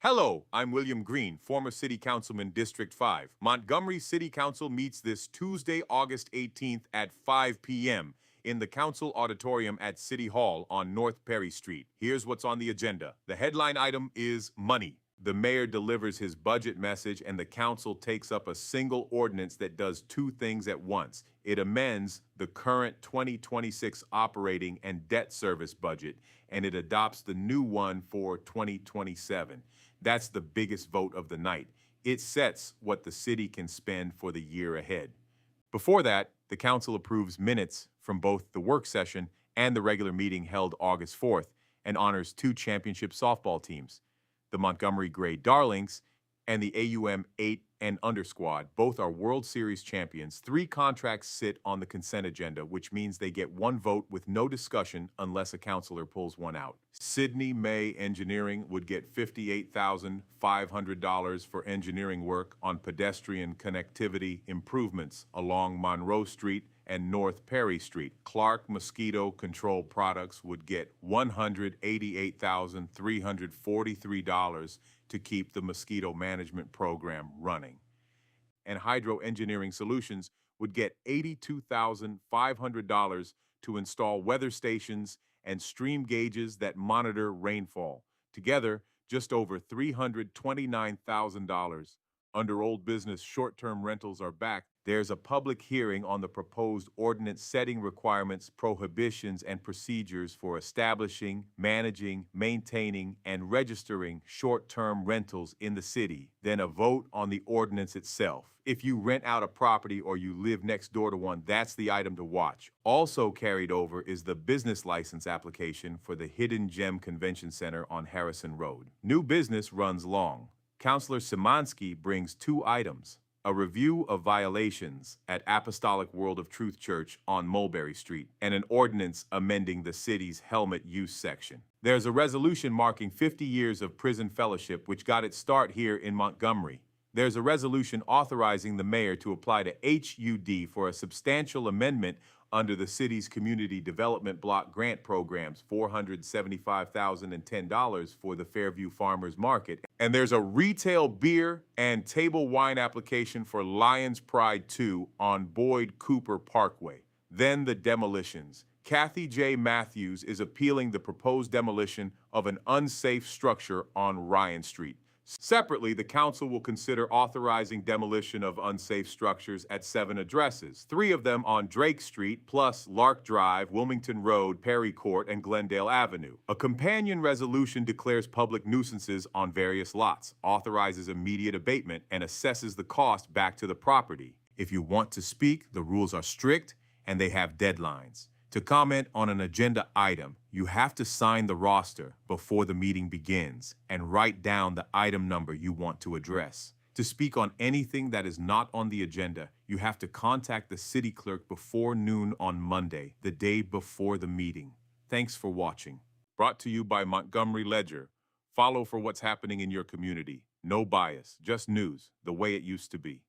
Hello, I'm William Green, former City Councilman, District 5. Montgomery City Council meets this Tuesday, August 18th at 5 p.m. in the Council Auditorium at City Hall on North Perry Street. Here's what's on the agenda. The headline item is money. The mayor delivers his budget message and the council takes up a single ordinance that does two things at once. It amends the current 2026 operating and debt service budget, and it adopts the new one for 2027. That's the biggest vote of the night. It sets what the city can spend for the year ahead. Before that, the council approves minutes from both the work session and the regular meeting held August 4th and honors two championship softball teams, the Montgomery Gray Darlings and the AUM 8 and under squad. Both are World Series champions. 3 contracts sit on the consent agenda, which means they get one vote with no discussion unless a councilor pulls one out. Sydney May Engineering would get $58,500 for engineering work on pedestrian connectivity improvements along Monroe Street and North Perry Street. Clark Mosquito Control Products would get $188,343 to keep the mosquito management program running. And Hydro Engineering Solutions would get $82,500 to install weather stations and stream gauges that monitor rainfall. Together, just over $329,000. Under old business, short-term rentals are back. There's a public hearing on the proposed ordinance setting requirements, prohibitions, and procedures for establishing, managing, maintaining, and registering short-term rentals in the city. Then a vote on the ordinance itself. If you rent out a property or you live next door to one, that's the item to watch. Also carried over is the business license application for the Hidden Gem Convention Center on Harrison Road. New business runs long. Councilor Szymanski brings 2 items: a review of violations at Apostolic World of Truth Church on Mulberry Street, and an ordinance amending the city's helmet use section. There's a resolution marking 50 years of prison fellowship, which got its start here in Montgomery. There's a resolution authorizing the mayor to apply to HUD for a substantial amendment under the city's community development block grant programs, $475,010 for the Fairview Farmers Market. And there's a retail beer and table wine application for Lions Pride 2 on Boyd Cooper Parkway. Then the demolitions. Kathy J. Matthews is appealing the proposed demolition of an unsafe structure on Ryan Street. Separately, the council will consider authorizing demolition of unsafe structures at 7 addresses, 3 of them on Drake Street, plus Lark Drive, Wilmington Road, Perry Court, and Glendale Avenue. A companion resolution declares public nuisances on various lots, authorizes immediate abatement, and assesses the cost back to the property. If you want to speak, the rules are strict and they have deadlines. To comment on an agenda item, you have to sign the roster before the meeting begins and write down the item number you want to address. To speak on anything that is not on the agenda, you have to contact the city clerk before noon on Monday, the day before the meeting. Thanks for watching. Brought to you by Montgomery Ledger. Follow for what's happening in your community. No bias, just news, the way it used to be.